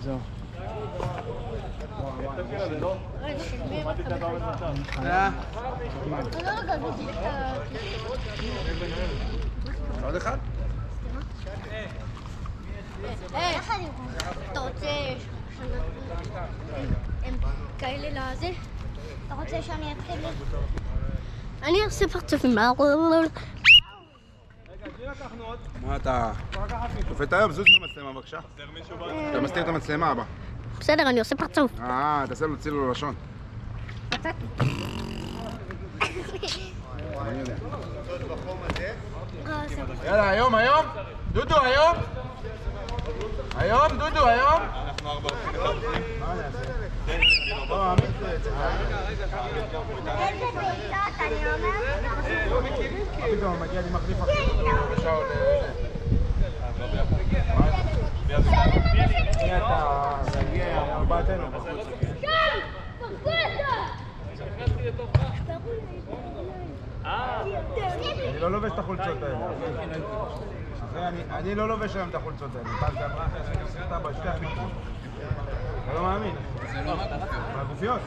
זהו. עוד אחד? אתה רוצה הם כאלה לזה? אתה רוצה שאני אתחיל? אני אעשה פרצופים. מה אתה... שופט היום, זוז מהמצלמה בבקשה. אתה מסתיר את המצלמה הבא. בסדר, אני עושה פרצוף. תעשה לו צילו לשון. יאללה, היום? דודו, היום? דודו, היום? אנחנו 4 הולכים לחלקים. מה נעשה? לא, עמית צריך איזה בעיטות, אני אומרת? לא מכירים כאילו. פתאום מגיע לי מחליף אחר. ושאול... מי אתה? תגיע, ארבעתנו בחוץ. אני לא לובש את החולצות האלה. אני לא לובש היום את החולצות האלה. פעם שעברה אחרי שאני עושה אותה בשתי הפיקות. אתה לא מאמין. זה לא מהגופיות.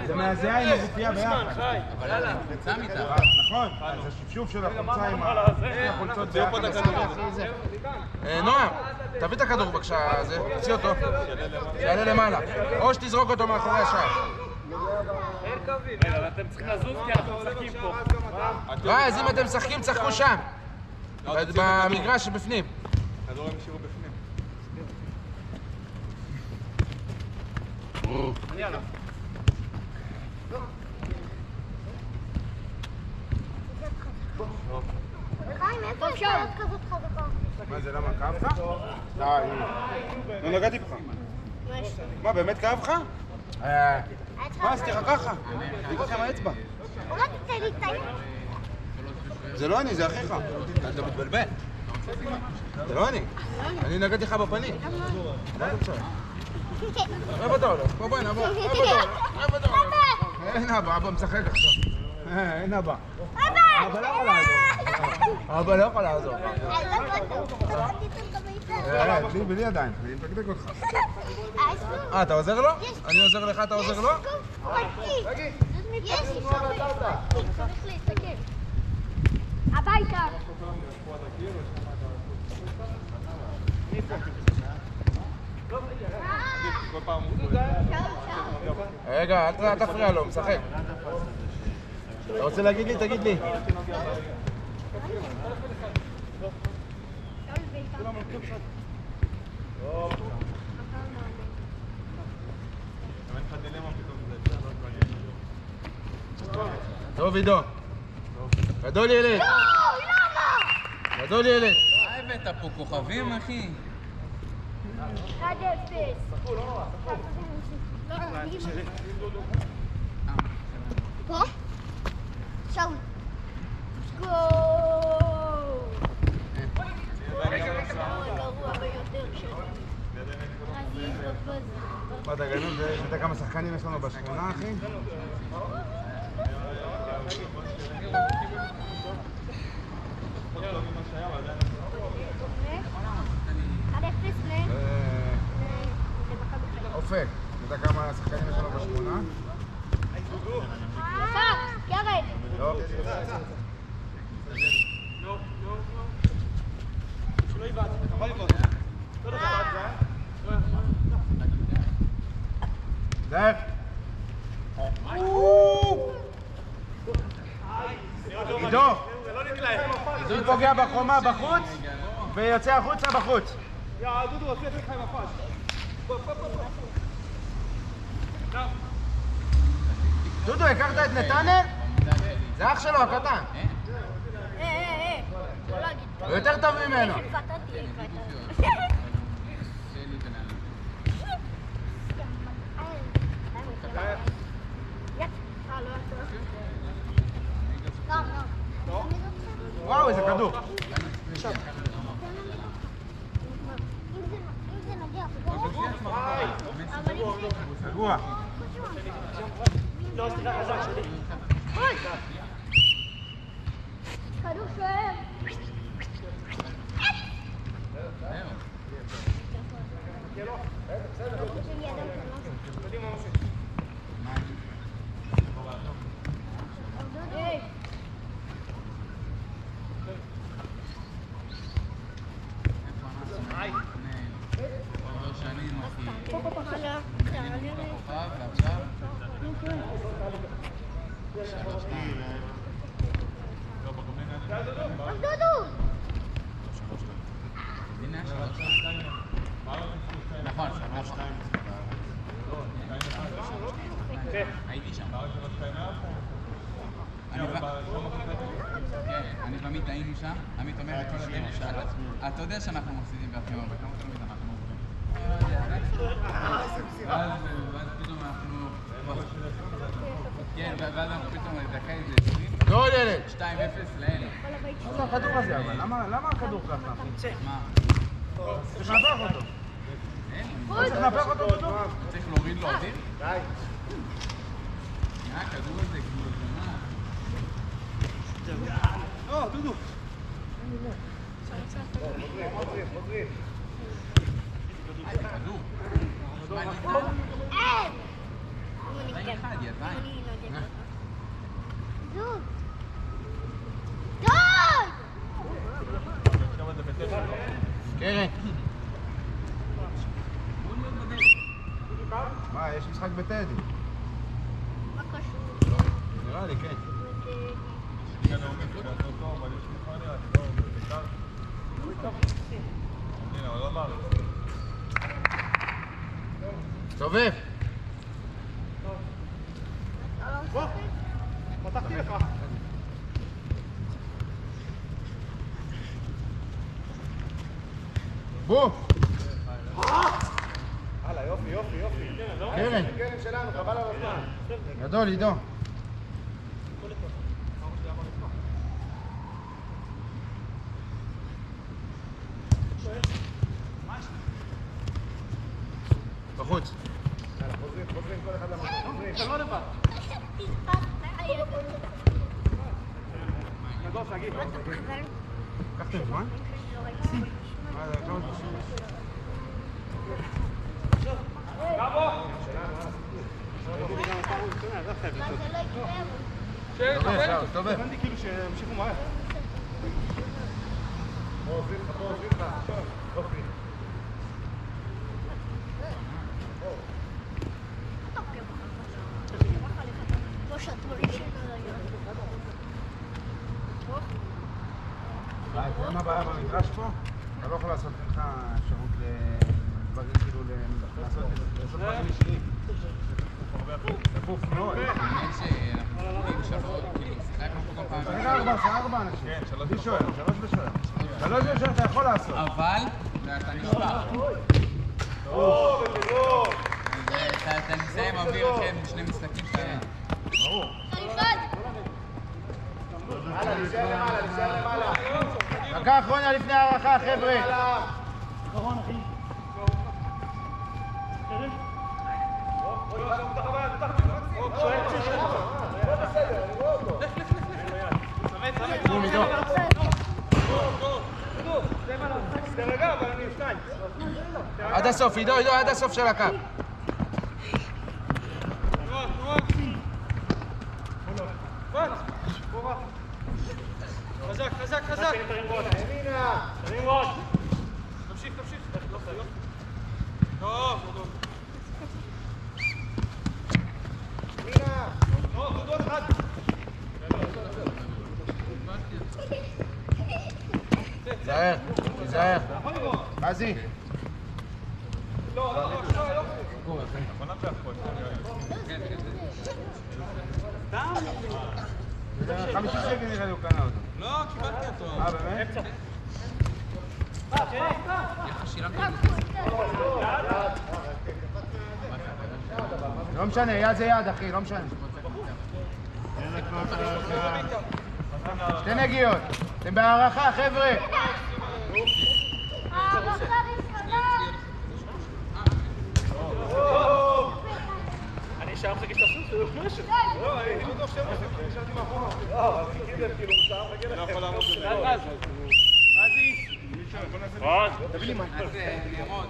זה מהזיעה עם הגופייה ביחד. אבל אתה חולצה מתחת. נכון, זה השפשוף של החולצה עם החולצות ביחד. נועם, תביא את הכדור בבקשה, תוציא אותו. שיעלה למעלה. או שתזרוק אותו מאחורי השער. אבל אתם צריכים לזוז כי אנחנו משחקים פה. אז אם אתם משחקים, צחקו שם. במגרש שבפנים. כדור הם השאירו בפנים. יאללה. חיים, איפה יש יד כזאת חזקה? מה זה, למה? כאב לך? די. לא נגעתי בך. מה, באמת כאב לך? מה, עשיתי לך ככה? אני אקח עם האצבע. אולי תצא לי את היד. זה לא אני, זה אחיך. אתה מתבלבל. זה לא אני. אני נגעתי לך בפנים. מה אתה צועק? איפה אתה הולך? בואי נבוא. איפה אתה הולך? אין אבא, אבא משחק עכשיו. אין אבא. אבא לא יכול לעזור. אבא לא יכול לעזור. בלי ידיים, אני מפקדק אותך. אתה עוזר לו? אני עוזר לך, אתה עוזר לו? יש לי צריך להסתכל. הביתה. רגע, אל תפריע לו, משחק. אתה רוצה להגיד לי? תגיד לי. טוב עידו. גדול ילד. גדול ילד. מה הבאת פה, כוכבים אחי? 1-0. פה? שאול. גול! גרוע ביותר שלי. מה אתה גנוב? אתה יודע כמה שחקנים יש לנו בשכונה, אחי? אופק, אתה יודע כמה שחקנים יש לנו בשכונה? ירד! לא. דף! עידו! עידו פוגע בחומה בחוץ ויוצא החוצה בחוץ. דודו, עושה את לך עם הפש. דודו, הכרת את נתנאל? זה אח שלו הקטן. לא להגיד. הוא יותר טוב ממנו. וואו, איזה כדור. רגוע. לא, סליחה, חזק שלי. כדור שוער. הייתי שם. אני ועמית היינו שם, עמית אומר את כל הדרך שאתה. אתה יודע שאנחנו מפסידים בהכי הרבה, כמה תמיד אנחנו עוברים. ואז פתאום אנחנו... כן, ואז אנחנו פתאום דקה איזה 20. גול ילד! 2-0 לאלה. מה זה הכדור הזה אבל? למה הכדור ככה? מה? צריך לנפח אותו. אין, צריך לנפח אותו דודו? צריך להוריד לו אוויר? די. הכדור הזה כאילו גמר. דודו. כדור. ידיים אחד, ידיים. זוג! גול! קרן. מה, יש משחק בטדי? מה קשור? נראה לי, כן. סובב! פתחתי לך. בוא! הלאה, יופי. קרן. קרן שלנו, חבל על הזמן. גדול, עידו. בחוץ. חוזרים כל אחד למקום. פספסת. נדור, תגיד. לקחתם זמן? מה זה, כמה זמן? טוב. הבנתי כאילו שהמשיכו מהר. עוזרים לך. מה הבעיה במגרש פה? אתה לא יכול לעשות לך אפשרות לדברים כאילו לעשות דברים אישיים. כפוף מאוד. האמת שאנחנו עובדים שלוש, כאילו, שיחקנו פה כל פעם. זה 4 אנשים. כן, 3 בשוער. 3 בשוער אתה יכול לעשות. אבל, אתה נשבר. אתה מסיים אוויר אחרי 2 משחקים שלהם. ברור. נשאר למעלה. דקה אחרונה לפני הערכה, חבר'ה. תרגע, אבל אני 2. עד הסוף, עידו, עד הסוף של הקו. חזק. ימינה. תרים ראש. תמשיך. טוב. ימינה. דודו אחד. תיזהר. רזי. לא. סתם? 50 שקל נראה לי הוא קנה אותו. לא, קיבלתי אותו. באמת? לא משנה, יד זה יד, אחי, לא משנה. 2 נגיעות. אתם בהערכה, חבר'ה. אני אשאר מחכה שתעשו, זה משהו. לא, אני לא טוב אני נשארתי מאחורה. אבל חיכיתם, כאילו, הוא שער מגיע לכם. לא יכול לעמוד בזה. רזי. רזי. תביא לי מים. אז נעמוד.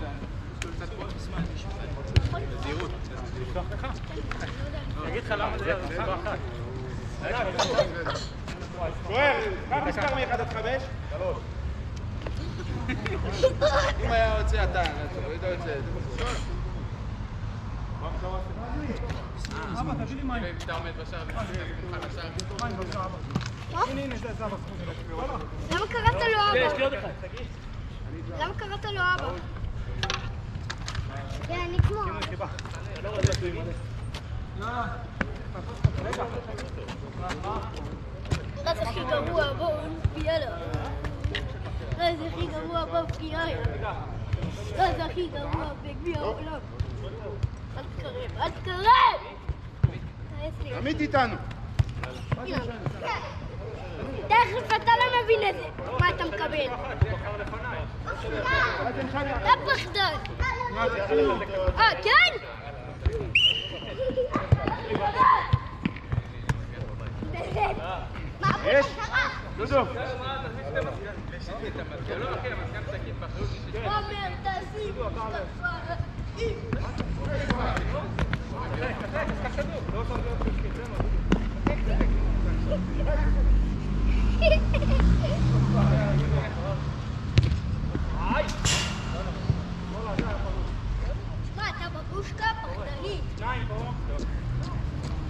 תגיד לך למה זה לא אחת. שוער, קח מספר מ-1 עד 5. 3. אם היה יוצא אתה, היית יוצא. אבא, תביא לי מים. אתה עומד בשער, הנה, זה אבא. למה קראת לו יש לי אבא? עוד אחד. למה קראת לו אבא? כן, אני כמו אבא. אני לא רואה את זה מלא. רז הכי גרוע, בואו נפגיע לו. רז הכי גרוע, בואו נפגיע לו. רז הכי גרוע בגביע העולם. אל תקרב, אל תקרב! עמית איתנו. תכף אתה לא מבין את זה. מה אתה מקבל? אתה פחדן. כן? יש? דודו. עומר, תשים מה, אתה בבושקה פחדני? שניים פה.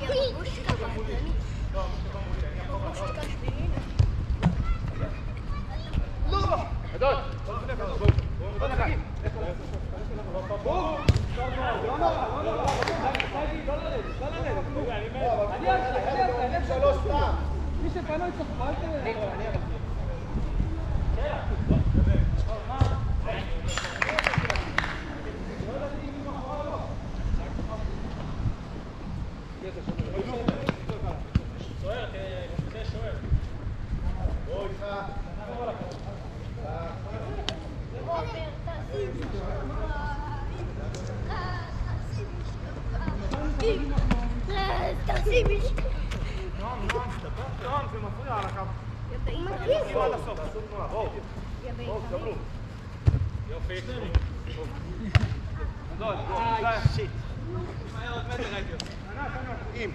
יא בבושקה פחדני. בבושקה שביעי. גדול. תעשי משקע. נועם, זה מפריע על הקו. תגיעו עד הסוף, תעשו תנועה. בואו, קבלו. יופי. גדול, שיט. מהר עוד מטר הייתי עושה. אם.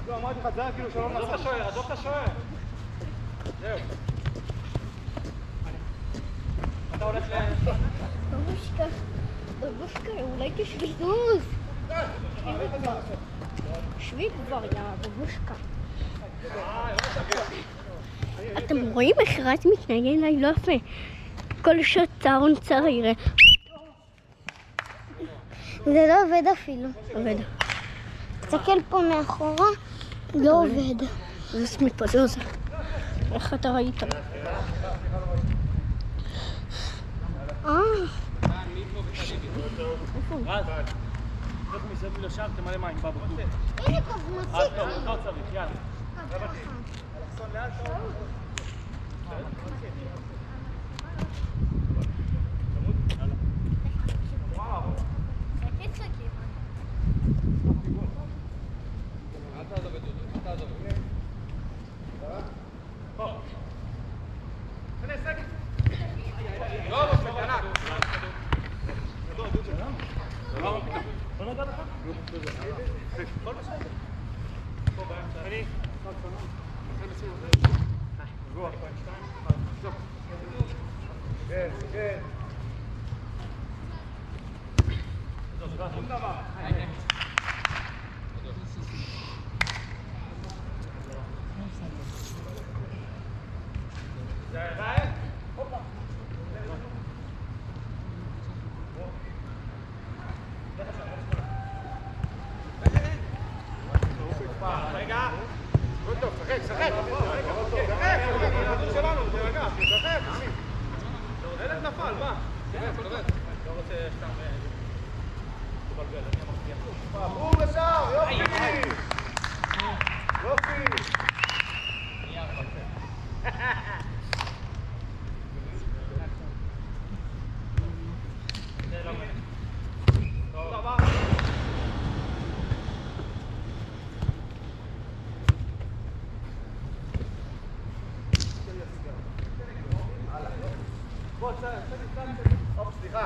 לא, אמרתי לך, זה היה כאילו שלום לעשות. עזוב את השוער. זהו. אתה הולך בבושקה, אולי תשבזוז. שבי כבר, יא בבושקה. אתם רואים איך רז מתנגן אליי? לא יפה. כל שצהרון צר יראה. זה לא עובד אפילו. עובד. תסתכל פה מאחורה, לא עובד. זוז מפה, זוז. איך אתה ראית? רז, תלך מסביב לשם, תמלא מים בבקבוק. הנה קובנצית. לא צריך, יאללה.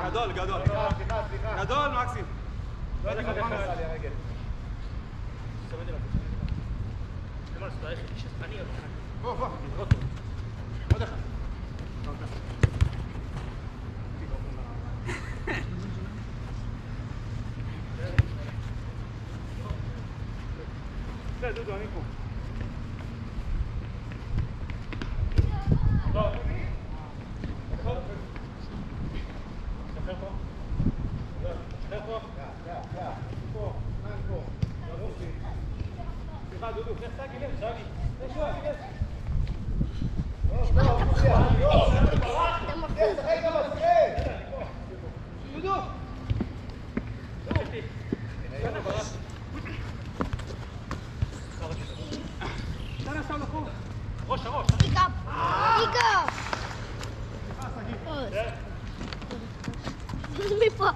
גדול. גדול, גדול. גדול, מקסים. לא יודע כמה פעם עשה לי הרגל. בוא, בוא. עוד אחד. זה, דודו, אני פה. טוב. שחרר פה. שחרר פה. פה. פה. סליחה, דודו, איך סגי לב? סגי. דודו! ראש, הראש. איקה! איקה! מפה.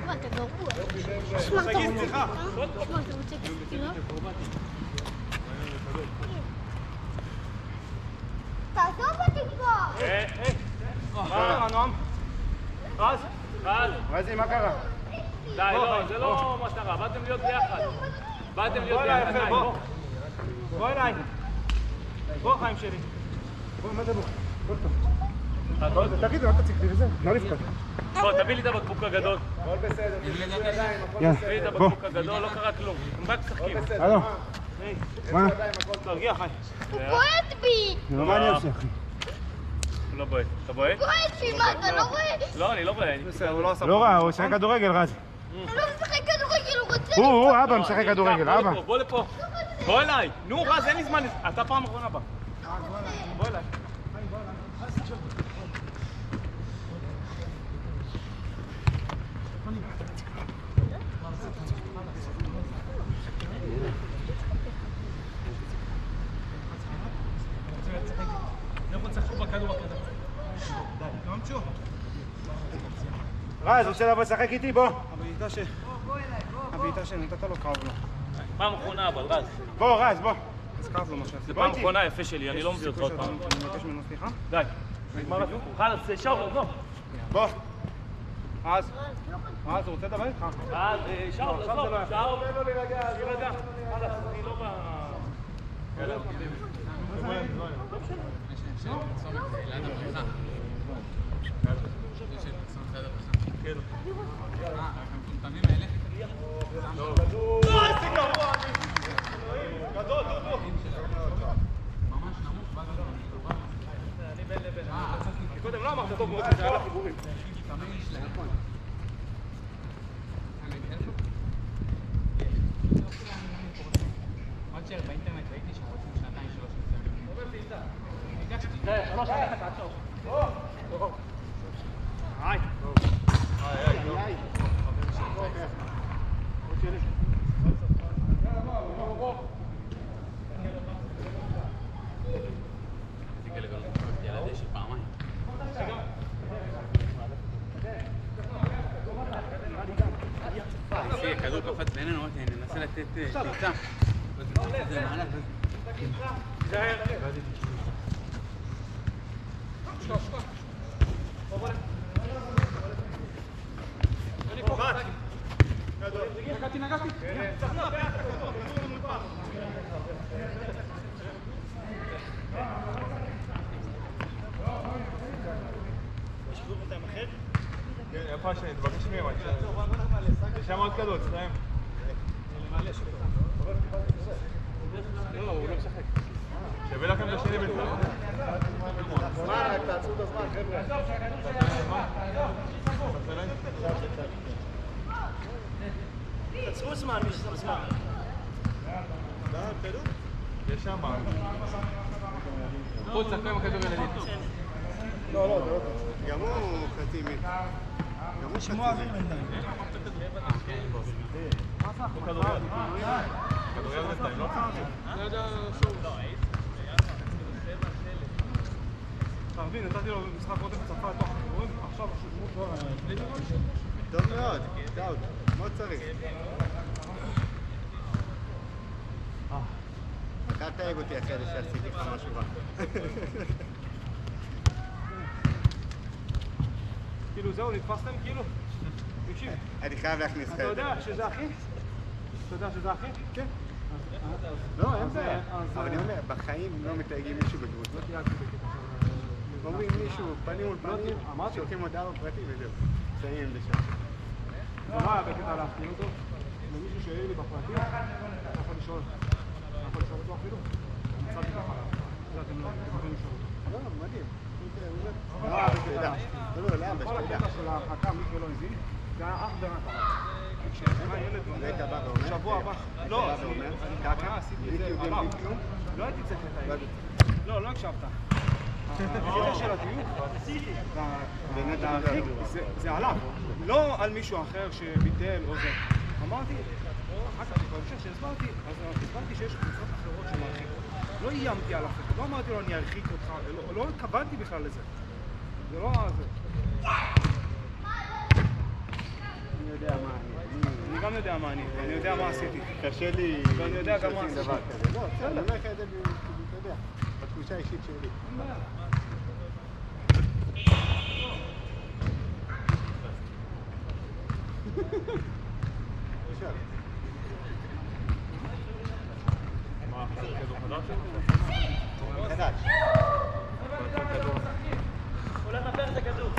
מה, אתה גרוע. שמע, אתה רוצה קצירה? תעזוב אותי כבר! מה קרה, נועם? רז? רז? רזי, מה קרה? די, לא, זה לא מטרה, באתם להיות ביחד. באתם להיות ביחד, בוא אליי. בוא, חיים שלי. בוא, מה זה בוא? בוא טוב. תגיד, מה אתה צריך לי לזה? לא לפקוד. בוא, תביא לי את הבקבוק הגדול. הכל בסדר. תביא לי את הבקבוק הגדול, לא קרה כלום. הם רק משחקים. הלו. מה? תרגיע, חי. הוא בועט בי! לא מעניין אותי, אחי. הוא לא בועט. אתה בועט? בועט בי, מה, אתה לא רואה? לא, אני לא בועט. בסדר, הוא לא עשה... לא רע, הוא משחק כדורגל, רזי. הוא לא משחק כדורגל, הוא רוצה... הוא, אבא, משחק כדורגל, אבא. בוא לפה. בוא אליי. נו, רז, אין לי זמן. אתה פעם אחרונה בא. בוא אליי. רז, רוצה לבוא לשחק איתי? בוא. הבעיטה שנתת לו כאב לו. פעם אחרונה אבל, רז. בוא, רז, בוא. אז כאב לו מה שעשית. זה פעם אחרונה יפה שלי, אני לא מביא אותך עוד פעם. אני מבקש ממנו סליחה? די. נגמר הסיפור. חלאס, שאול, עזוב. בוא. רז, הוא רוצה לדבר איתך? אז שאול, עזוב. שאול. תירגע. חלאס, אני לא בא... קודם לא אמרת טוב מאוד, זה היה לחיבורים. עוד שיר באינטרנט ראיתי שרוצים 2-3 מסוימים. זה, 3 1 תעצור. היי. הכדור קפץ בינינו, ננסה לתת שליטה. זה מעלה. תיזהר. נגעתי. כן, איפה השני? תבקש מהם. יש שם עוד כדור, תסתיים. לא, הוא לא משחק. שווה לכם את השני בינתיים. זמן, רק תעצרו את הזמן, חבר'ה. תעצרו זמן, מי ששם זמן. יש שם. חוץ, תקוע עם הכדור ילדים. לא, לא, לא. גם הוא חצי מת. גם הוא שמוע אוויר בינתיים. כדוריד בינתיים, לא צערים. אתה מבין, נתתי לו משחק רוטף צפה לתוך הכדורים, עכשיו השדמות לא רעיון. טוב מאוד, דאוד, מאוד צריך. רק אל תייג אותי אחרי זה שעשיתי לך משהו רע. כאילו זהו, נתפסתם כאילו? תקשיב, אני חייב להכניס לך אתה את זה. יודע שזה אחי? אתה יודע שזה אחי? כן. לא, אין בעיה. אבל אני אומר, בחיים לא מתייגים מישהו בקבוצות. אומרים מישהו, פנים מול פנים, שולחים הודעה בפרטי וזהו. מסיים לשם. מה, בקטע להחתים אותו? למישהו שיהיה לי בפרטי? אתה יכול לשאול. אתה יכול לשאול אותו אפילו? אני מצאתי ככה עליו. אתם לא יכולים לשאול אותו. לא, מדהים. לא, כל הקטע של ההרחקה, מי לא הזין, זה היה אך ורק עליו. כשהיה ילד, זה היית בא ואומר? שבוע הבא. לא, אני ככה עשיתי את זה עליו. לא הייתי צריך לתאר. לא הקשבת. הקטע של הדיוק, להרחיק, זה עליו. לא על מישהו אחר שביטל או זה. אמרתי, אחר כך בהמשך שהסברתי, אז הסברתי שיש קבוצות אחרות שמרחיק. לא איימתי על אף אחד, לא אמרתי לו אני ארחיק אותך, לא התכוונתי בכלל לזה. זה לא זה. אני יודע מה אני גם יודע מה אני יודע מה עשיתי. קשה לי... ואני יודע גם מה שעושים עשיתי. דבר כזה. לא, בסדר, אני אומר לך את זה, אתה יודע, בתחושה האישית שלי. אפשר. חדש. הולך לפר את הכדור.